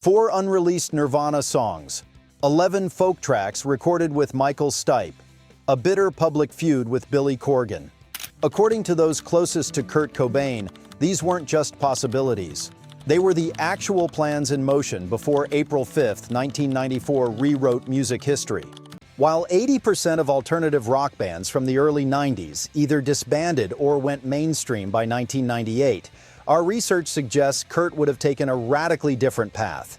4 unreleased Nirvana songs, 11 folk tracks recorded with Michael Stipe, a bitter public feud with Billy Corgan. According to those closest to Kurt Cobain, these weren't just possibilities. They were the actual plans in motion before April 5, 1994 rewrote music history. While 80% of alternative rock bands from the early 90s either disbanded or went mainstream by 1998, our research suggests Kurt would have taken a radically different path.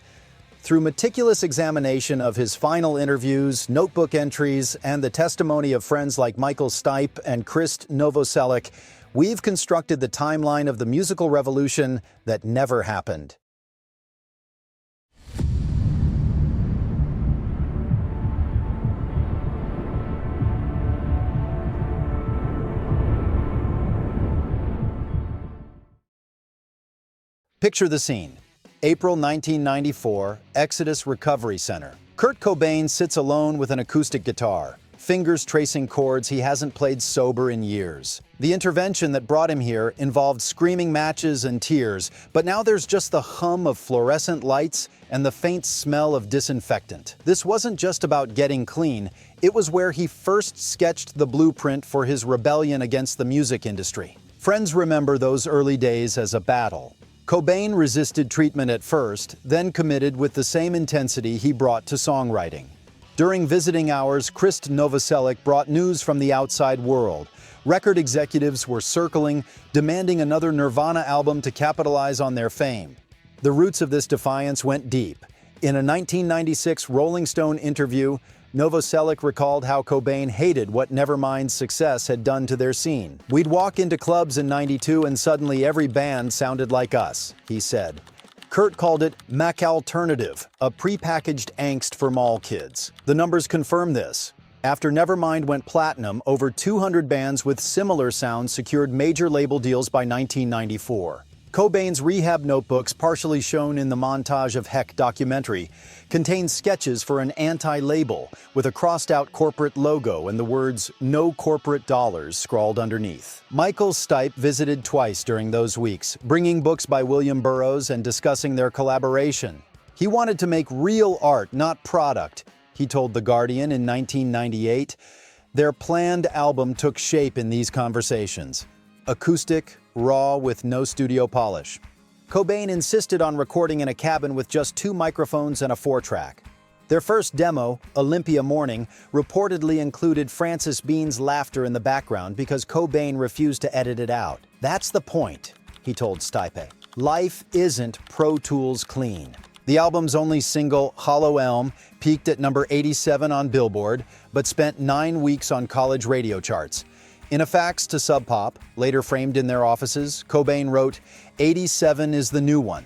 Through meticulous examination of his final interviews, notebook entries, and the testimony of friends like Michael Stipe and Krist Novoselic, we've constructed the timeline of the musical revolution that never happened. Picture the scene. April 1994, Exodus Recovery Center. Kurt Cobain sits alone with an acoustic guitar, fingers tracing chords he hasn't played sober in years. The intervention that brought him here involved screaming matches and tears, but now there's just the hum of fluorescent lights and the faint smell of disinfectant. This wasn't just about getting clean, it was where he first sketched the blueprint for his rebellion against the music industry. Friends remember those early days as a battle. Cobain resisted treatment at first, then committed with the same intensity he brought to songwriting. During visiting hours, Krist Novoselic brought news from the outside world. Record executives were circling, demanding another Nirvana album to capitalize on their fame. The roots of this defiance went deep. In a 1996 Rolling Stone interview, Novoselic recalled how Cobain hated what Nevermind's success had done to their scene. "We'd walk into clubs in '92 and suddenly every band sounded like us," he said. Kurt called it Mac-alternative, a prepackaged angst for mall kids. The numbers confirm this. After Nevermind went platinum, over 200 bands with similar sounds secured major label deals by 1994. Cobain's Rehab notebooks, partially shown in the Montage of Heck documentary, contain sketches for an anti-label with a crossed-out corporate logo and the words "No Corporate Dollars" scrawled underneath. Michael Stipe visited twice during those weeks, bringing books by William Burroughs and discussing their collaboration. He wanted to make real art, not product, he told The Guardian in 1998. Their planned album took shape in these conversations. Acoustic, raw, with no studio polish. Cobain insisted on recording in a cabin with just 2 microphones and a 4-track. Their first demo, Olympia Morning, reportedly included Francis Bean's laughter in the background because Cobain refused to edit it out. "That's the point," he told Stipe. "Life isn't Pro Tools clean." The album's only single, Hollow Elm, peaked at number 87 on Billboard, but spent 9 weeks on college radio charts. In a fax to Sub Pop, later framed in their offices, Cobain wrote, "87 is the new one."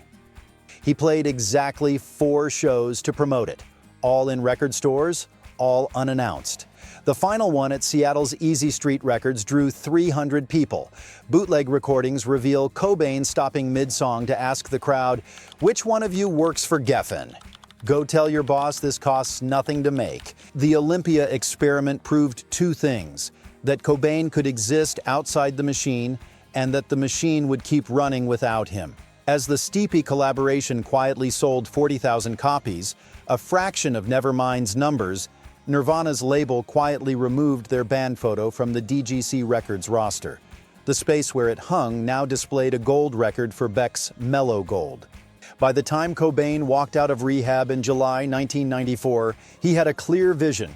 He played exactly 4 shows to promote it, all in record stores, all unannounced. The final one at Seattle's Easy Street Records drew 300 people. Bootleg recordings reveal Cobain stopping mid-song to ask the crowd, "Which one of you works for Geffen? Go tell your boss this costs nothing to make." The Olympia Experiment proved 2 things: that Cobain could exist outside the machine, and that the machine would keep running without him. As the Stipe collaboration quietly sold 40,000 copies, a fraction of Nevermind's numbers, Nirvana's label quietly removed their band photo from the DGC Records roster. The space where it hung now displayed a gold record for Beck's Mellow Gold. By the time Cobain walked out of rehab in July 1994, he had a clear vision.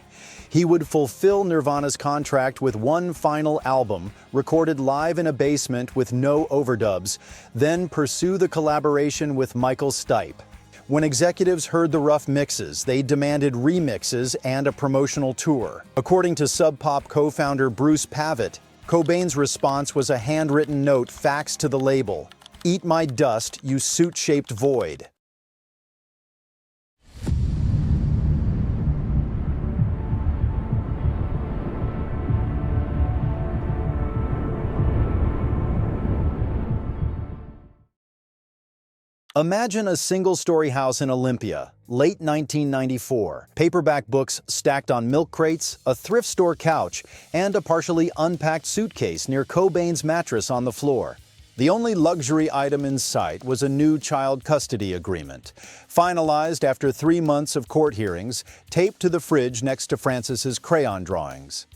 He would fulfill Nirvana's contract with one final album, recorded live in a basement with no overdubs, then pursue the collaboration with Michael Stipe. When executives heard the rough mixes, they demanded remixes and a promotional tour. According to Sub Pop co-founder Bruce Pavitt, Cobain's response was a handwritten note faxed to the label: "Eat my dust, you suit-shaped void." Imagine a single-story house in Olympia, late 1994, paperback books stacked on milk crates, a thrift store couch, and a partially unpacked suitcase near Cobain's mattress on the floor. The only luxury item in sight was a new child custody agreement, finalized after 3 months of court hearings, taped to the fridge next to Francis's crayon drawings.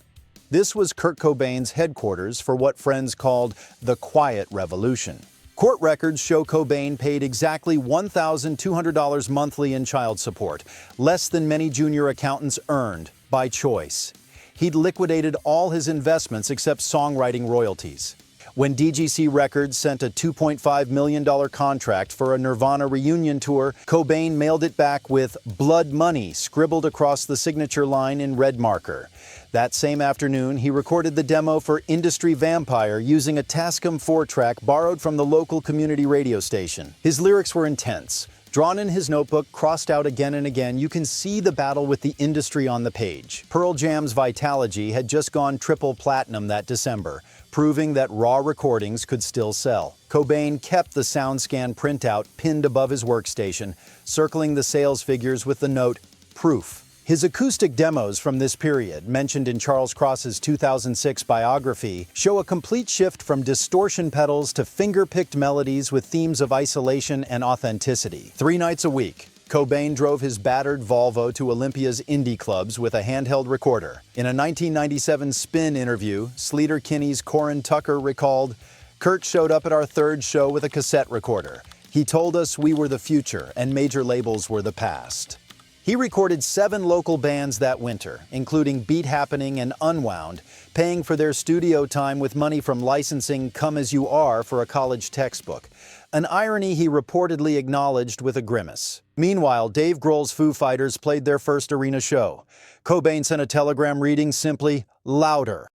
This was Kurt Cobain's headquarters for what friends called the Quiet Revolution. Court records show Cobain paid exactly $1,200 monthly in child support, less than many junior accountants earned, by choice. He'd liquidated all his investments except songwriting royalties. When DGC Records sent a $2.5 million contract for a Nirvana reunion tour, Cobain mailed it back with "Blood Money" scribbled across the signature line in red marker. That same afternoon, he recorded the demo for Industry Vampire using a Tascam 4-track borrowed from the local community radio station. His lyrics were intense. Drawn in his notebook, crossed out again and again, you can see the battle with the industry on the page. Pearl Jam's Vitalogy had just gone triple platinum that December, proving that raw recordings could still sell. Cobain kept the SoundScan printout pinned above his workstation, circling the sales figures with the note, "Proof." His acoustic demos from this period, mentioned in Charles Cross's 2006 biography, show a complete shift from distortion pedals to finger-picked melodies with themes of isolation and authenticity. 3 nights a week, Cobain drove his battered Volvo to Olympia's indie clubs with a handheld recorder. In a 1997 Spin interview, Sleater-Kinney's Corin Tucker recalled, "Kurt showed up at our 3rd show with a cassette recorder. He told us we were the future and major labels were the past." He recorded 7 local bands that winter, including Beat Happening and Unwound, paying for their studio time with money from licensing Come As You Are for a college textbook, an irony he reportedly acknowledged with a grimace. Meanwhile, Dave Grohl's Foo Fighters played their first arena show. Cobain sent a telegram reading simply, "Louder."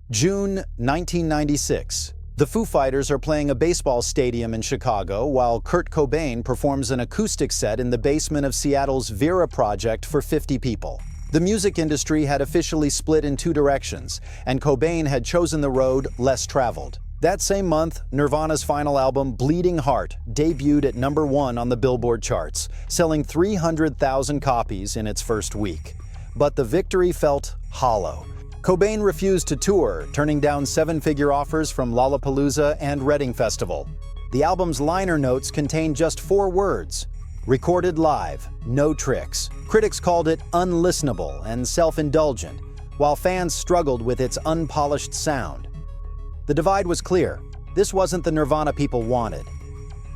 June 1996. The Foo Fighters are playing a baseball stadium in Chicago while Kurt Cobain performs an acoustic set in the basement of Seattle's Vera Project for 50 people. The music industry had officially split in 2 directions, and Cobain had chosen the road less traveled. That same month, Nirvana's final album, Bleeding Heart, debuted at #1 on the Billboard charts, selling 300,000 copies in its first week. But the victory felt hollow. Cobain refused to tour, turning down 7-figure offers from Lollapalooza and Reading Festival. The album's liner notes contained just 4 words: "Recorded live, no tricks." Critics called it unlistenable and self-indulgent, while fans struggled with its unpolished sound. The divide was clear. This wasn't the Nirvana people wanted.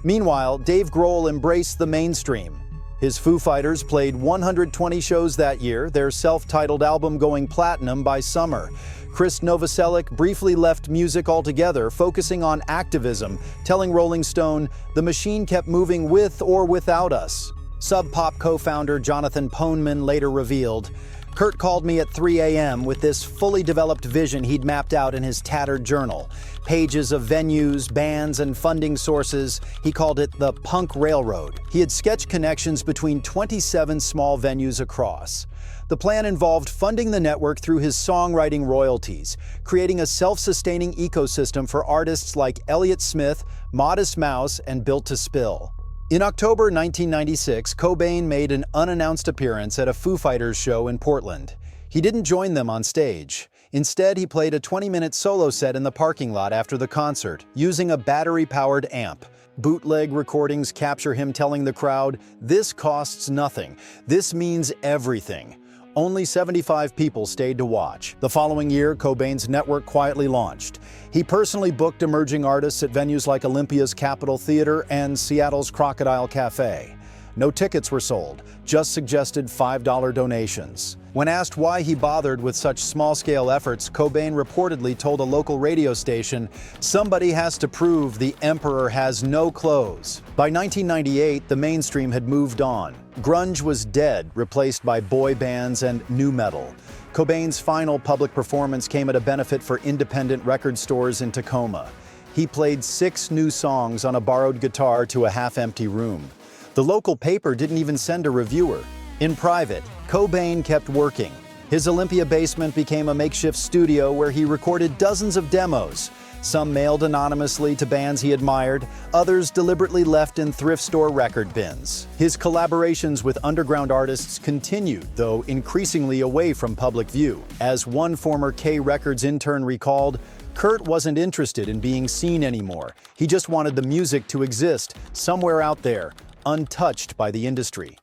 Meanwhile, Dave Grohl embraced the mainstream. His Foo Fighters played 120 shows that year, their self-titled album going platinum by summer. Chris Novoselic briefly left music altogether, focusing on activism, telling Rolling Stone, "The machine kept moving with or without us." Sub Pop co-founder Jonathan Poneman later revealed, "Kurt called me at 3 a.m. with this fully developed vision he'd mapped out in his tattered journal. Pages of venues, bands, and funding sources. He called it the Punk Railroad. He had sketched connections between 27 small venues across. The plan involved funding the network through his songwriting royalties, creating a self-sustaining ecosystem for artists like Elliott Smith, Modest Mouse, and Built to Spill." In October 1996, Cobain made an unannounced appearance at a Foo Fighters show in Portland. He didn't join them on stage. Instead, he played a 20-minute solo set in the parking lot after the concert, using a battery-powered amp. Bootleg recordings capture him telling the crowd, "This costs nothing. This means everything." Only 75 people stayed to watch. The following year, Cobain's network quietly launched. He personally booked emerging artists at venues like Olympia's Capitol Theater and Seattle's Crocodile Cafe. No tickets were sold, just suggested $5 donations. When asked why he bothered with such small-scale efforts, Cobain reportedly told a local radio station, "Somebody has to prove the emperor has no clothes." By 1998, the mainstream had moved on. Grunge was dead, replaced by boy bands and nu metal. Cobain's final public performance came at a benefit for independent record stores in Tacoma. He played 6 new songs on a borrowed guitar to a half-empty room. The local paper didn't even send a reviewer. In private, Cobain kept working. His Olympia basement became a makeshift studio where he recorded dozens of demos. Some mailed anonymously to bands he admired, others deliberately left in thrift store record bins. His collaborations with underground artists continued, though increasingly away from public view. As one former K Records intern recalled, Kurt wasn't interested in being seen anymore. He just wanted the music to exist somewhere out there, untouched by the industry.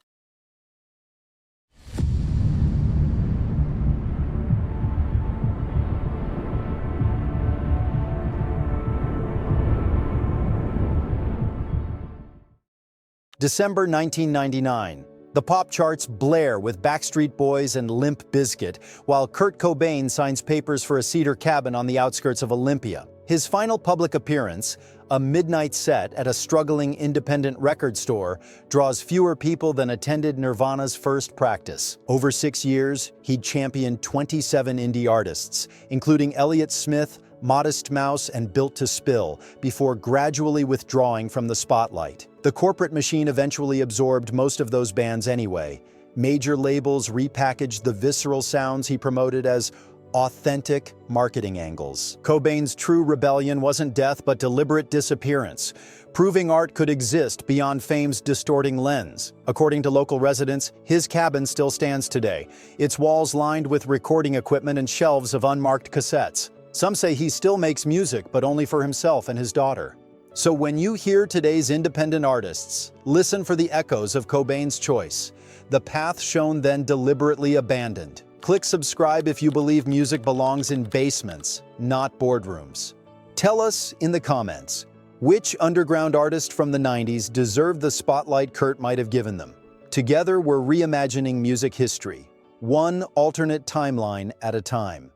December 1999. The pop charts blare with Backstreet Boys and Limp Bizkit, while Kurt Cobain signs papers for a cedar cabin on the outskirts of Olympia. His final public appearance, a midnight set at a struggling independent record store, draws fewer people than attended Nirvana's first practice. Over 6 years, he'd championed 27 indie artists, including Elliott Smith, Modest Mouse, and Built to Spill, before gradually withdrawing from the spotlight. The corporate machine eventually absorbed most of those bands anyway. Major labels repackaged the visceral sounds he promoted as authentic marketing angles. Cobain's true rebellion wasn't death but deliberate disappearance, proving art could exist beyond fame's distorting lens. According to local residents, his cabin still stands today, its walls lined with recording equipment and shelves of unmarked cassettes. Some say he still makes music, but only for himself and his daughter. So when you hear today's independent artists, listen for the echoes of Cobain's choice, the path shown then deliberately abandoned. Click subscribe if you believe music belongs in basements, not boardrooms. Tell us in the comments, which underground artist from the 90s deserved the spotlight Kurt might have given them. Together we're reimagining music history, one alternate timeline at a time.